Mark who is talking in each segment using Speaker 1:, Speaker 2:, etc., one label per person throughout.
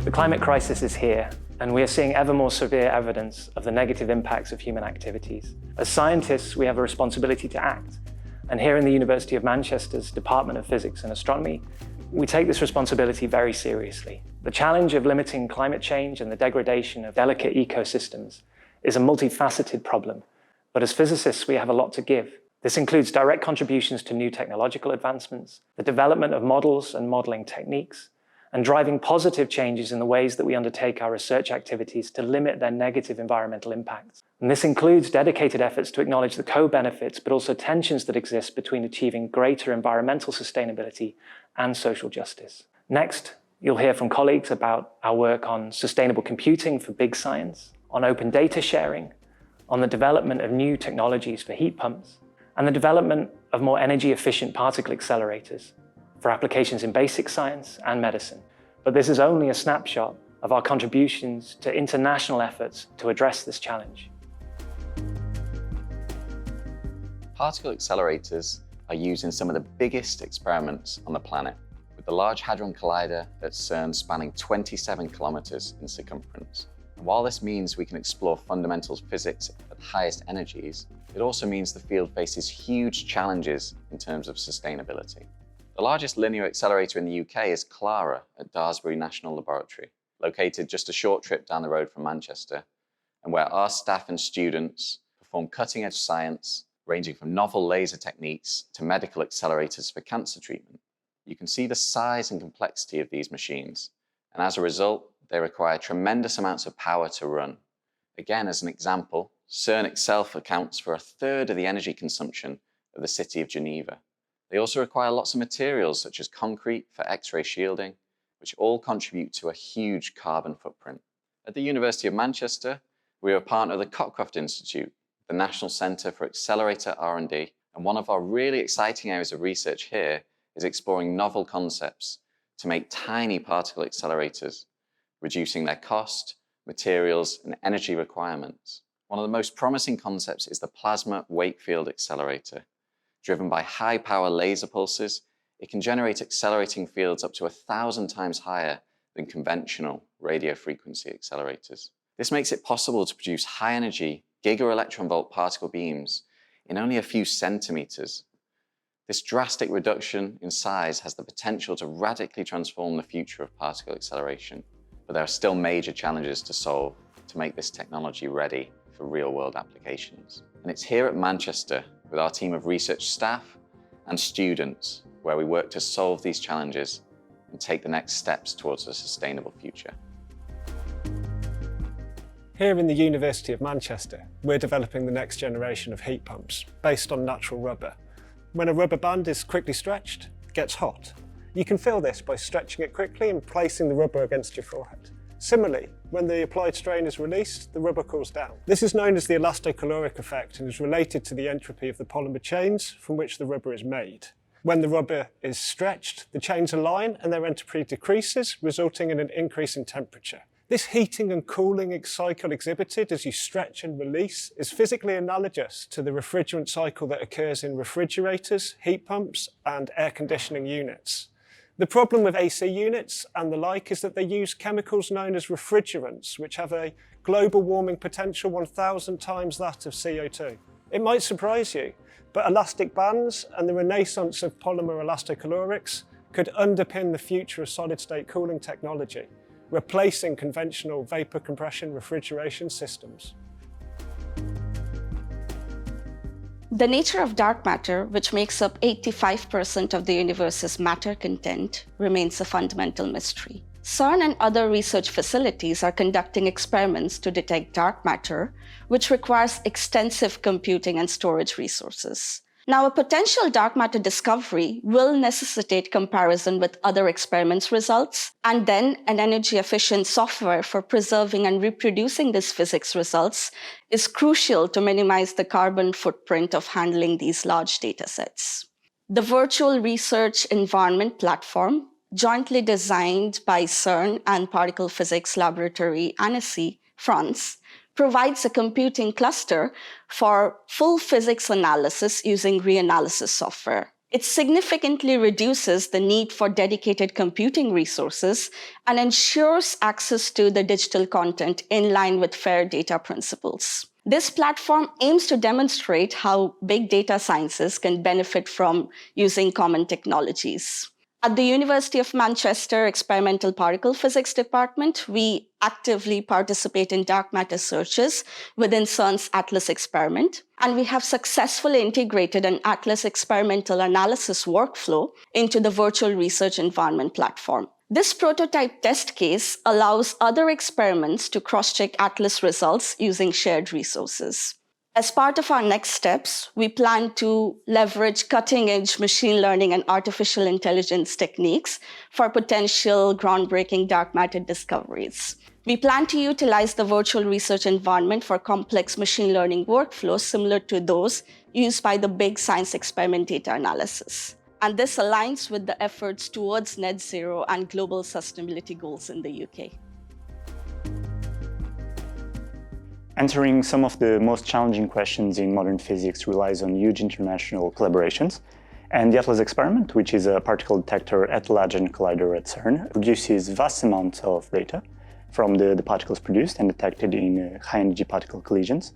Speaker 1: The climate crisis is here, and we are seeing ever more severe evidence of the negative impacts of human activities. As scientists, we have a responsibility to act. And here in the University of Manchester's Department of Physics and Astronomy, we take this responsibility very seriously. The challenge of limiting climate change and the degradation of delicate ecosystems is a multifaceted problem, but as physicists, we have a lot to give. This includes direct contributions to new technological advancements, the development of models and modeling techniques, and driving positive changes in the ways that we undertake our research activities to limit their negative environmental impacts. And this includes dedicated efforts to acknowledge the co-benefits, but also tensions that exist between achieving greater environmental sustainability and social justice. Next, you'll hear from colleagues about our work on sustainable computing for big science, on open data sharing, on the development of new technologies for heat pumps, and the development of more energy-efficient particle accelerators for applications in basic science and medicine. But this is only a snapshot of our contributions to international efforts to address this challenge.
Speaker 2: Particle accelerators are used in some of the biggest experiments on the planet, with the Large Hadron Collider at CERN spanning 27 kilometers in circumference. And while this means we can explore fundamental physics at the highest energies, it also means the field faces huge challenges in terms of sustainability. The largest linear accelerator in the UK is Clara at Daresbury National Laboratory, located just a short trip down the road from Manchester, and where our staff and students perform cutting-edge science ranging from novel laser techniques to medical accelerators for cancer treatment. You can see the size and complexity of these machines, and as a result, they require tremendous amounts of power to run. Again, as an example, CERN itself accounts for a third of the energy consumption of the city of Geneva. They also require lots of materials such as concrete for X-ray shielding, which all contribute to a huge carbon footprint. At the University of Manchester, we are a partner of the Cockcroft Institute, the National Centre for Accelerator R&D, and one of our really exciting areas of research here is exploring novel concepts to make tiny particle accelerators, reducing their cost, materials, and energy requirements. One of the most promising concepts is the plasma wake field accelerator. Driven by high-power laser pulses, it can generate accelerating fields up to 1,000 times higher than conventional radio frequency accelerators. This makes it possible to produce high-energy giga-electron-volt particle beams in only a few centimeters. This drastic reduction in size has the potential to radically transform the future of particle acceleration, but there are still major challenges to solve to make this technology ready for real-world applications. And it's here at Manchester, with our team of research staff and students, where we work to solve these challenges and take the next steps towards a sustainable future.
Speaker 3: Here in the University of Manchester, we're developing the next generation of heat pumps based on natural rubber. When a rubber band is quickly stretched, it gets hot. You can feel this by stretching it quickly and placing the rubber against your forehead. Similarly, when the applied strain is released, the rubber cools down. This is known as the elastocaloric effect and is related to the entropy of the polymer chains from which the rubber is made. When the rubber is stretched, the chains align and their entropy decreases, resulting in an increase in temperature. This heating and cooling cycle exhibited as you stretch and release is physically analogous to the refrigerant cycle that occurs in refrigerators, heat pumps, and air conditioning units. The problem with AC units and the like is that they use chemicals known as refrigerants, which have a global warming potential 1,000 times that of CO2. It might surprise you, but elastic bands and the renaissance of polymer elastocalorics could underpin the future of solid-state cooling technology, replacing conventional vapor compression refrigeration systems.
Speaker 4: The nature of dark matter, which makes up 85% of the universe's matter content, remains a fundamental mystery. CERN and other research facilities are conducting experiments to detect dark matter, which requires extensive computing and storage resources. Now, a potential dark matter discovery will necessitate comparison with other experiments' results, and then an energy-efficient software for preserving and reproducing these physics results is crucial to minimize the carbon footprint of handling these large datasets. The Virtual Research Environment Platform, jointly designed by CERN and Particle Physics Laboratory Annecy, France, provides a computing cluster for full physics analysis using reanalysis software. It significantly reduces the need for dedicated computing resources and ensures access to the digital content in line with fair data principles. This platform aims to demonstrate how big data sciences can benefit from using common technologies. At the University of Manchester Experimental Particle Physics Department, we actively participate in dark matter searches within CERN's ATLAS experiment, and we have successfully integrated an ATLAS experimental analysis workflow into the virtual research environment platform. This prototype test case allows other experiments to cross-check ATLAS results using shared resources. As part of our next steps, we plan to leverage cutting-edge machine learning and artificial intelligence techniques for potential groundbreaking dark matter discoveries. We plan to utilize the virtual research environment for complex machine learning workflows similar to those used by the big science experiment data analysis. And this aligns with the efforts towards net zero and global sustainability goals in the UK.
Speaker 5: Answering some of the most challenging questions in modern physics relies on huge international collaborations. And the ATLAS experiment, which is a particle detector at the Large Hadron Collider at CERN, produces vast amounts of data from the particles produced and detected in high-energy particle collisions.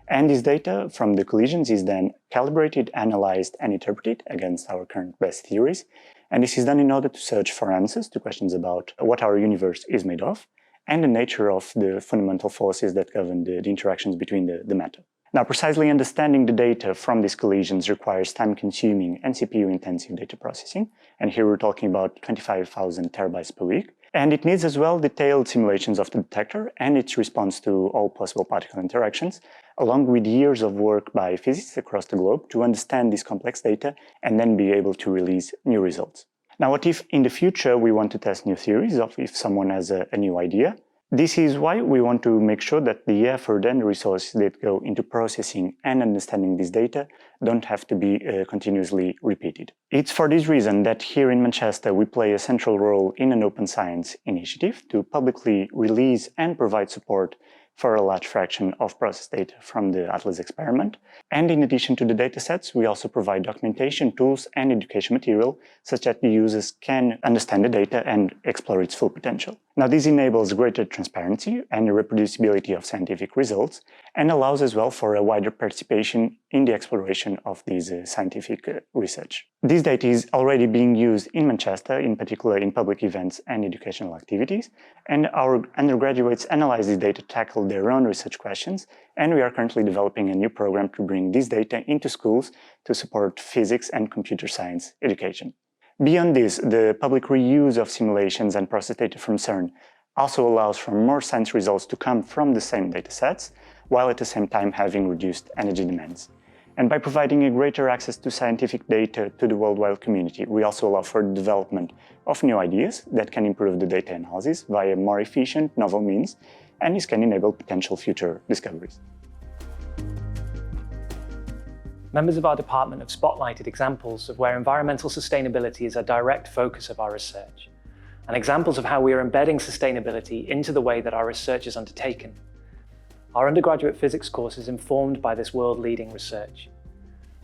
Speaker 5: And this data from the collisions is then calibrated, analyzed, and interpreted against our current best theories. And this is done in order to search for answers to questions about what our universe is made of, and the nature of the fundamental forces that govern the interactions between the matter. Now, precisely understanding the data from these collisions requires time-consuming and CPU-intensive data processing, and here we're talking about 25,000 terabytes per week. And it needs as well detailed simulations of the detector and its response to all possible particle interactions, along with years of work by physicists across the globe to understand this complex data and then be able to release new results. Now, what if in the future we want to test new theories, or if someone has a new idea? This is why we want to make sure that the effort and resources that go into processing and understanding this data don't have to be continuously repeated. It's for this reason that here in Manchester we play a central role in an open science initiative to publicly release and provide support for a large fraction of processed data from the ATLAS experiment. And in addition to the datasets, we also provide documentation, tools, and education material such that the users can understand the data and explore its full potential. Now, this enables greater transparency and reproducibility of scientific results, and allows as well for a wider participation in the exploration of this scientific research. This data is already being used in Manchester, in particular in public events and educational activities, and our undergraduates analyze this data to tackle their own research questions, and we are currently developing a new program to bring this data into schools to support physics and computer science education. Beyond this, the public reuse of simulations and process data from CERN also allows for more science results to come from the same datasets, while at the same time having reduced energy demands. And by providing a greater access to scientific data to the worldwide community, we also allow for the development of new ideas that can improve the data analysis via more efficient, novel means, and this can enable potential future discoveries.
Speaker 1: Members of our department have spotlighted examples of where environmental sustainability is a direct focus of our research, and examples of how we are embedding sustainability into the way that our research is undertaken. Our undergraduate physics course is informed by this world-leading research,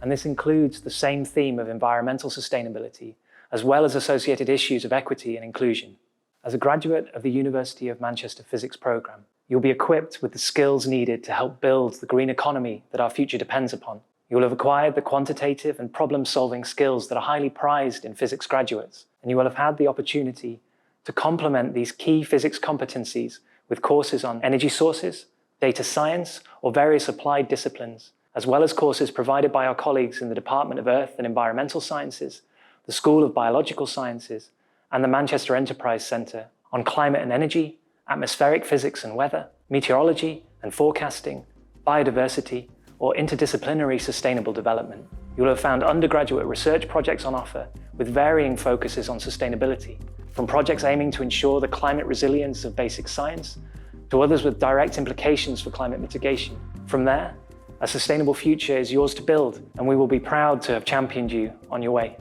Speaker 1: and this includes the same theme of environmental sustainability, as well as associated issues of equity and inclusion. As a graduate of the University of Manchester Physics Programme, you'll be equipped with the skills needed to help build the green economy that our future depends upon. You will have acquired the quantitative and problem-solving skills that are highly prized in physics graduates, and you will have had the opportunity to complement these key physics competencies with courses on energy sources, data science, or various applied disciplines, as well as courses provided by our colleagues in the Department of Earth and Environmental Sciences, the School of Biological Sciences, and the Manchester Enterprise Centre on climate and energy, atmospheric physics and weather, meteorology and forecasting, biodiversity, or interdisciplinary sustainable development. You will have found undergraduate research projects on offer with varying focuses on sustainability, from projects aiming to ensure the climate resilience of basic science, to others with direct implications for climate mitigation. From there, a sustainable future is yours to build, and we will be proud to have championed you on your way.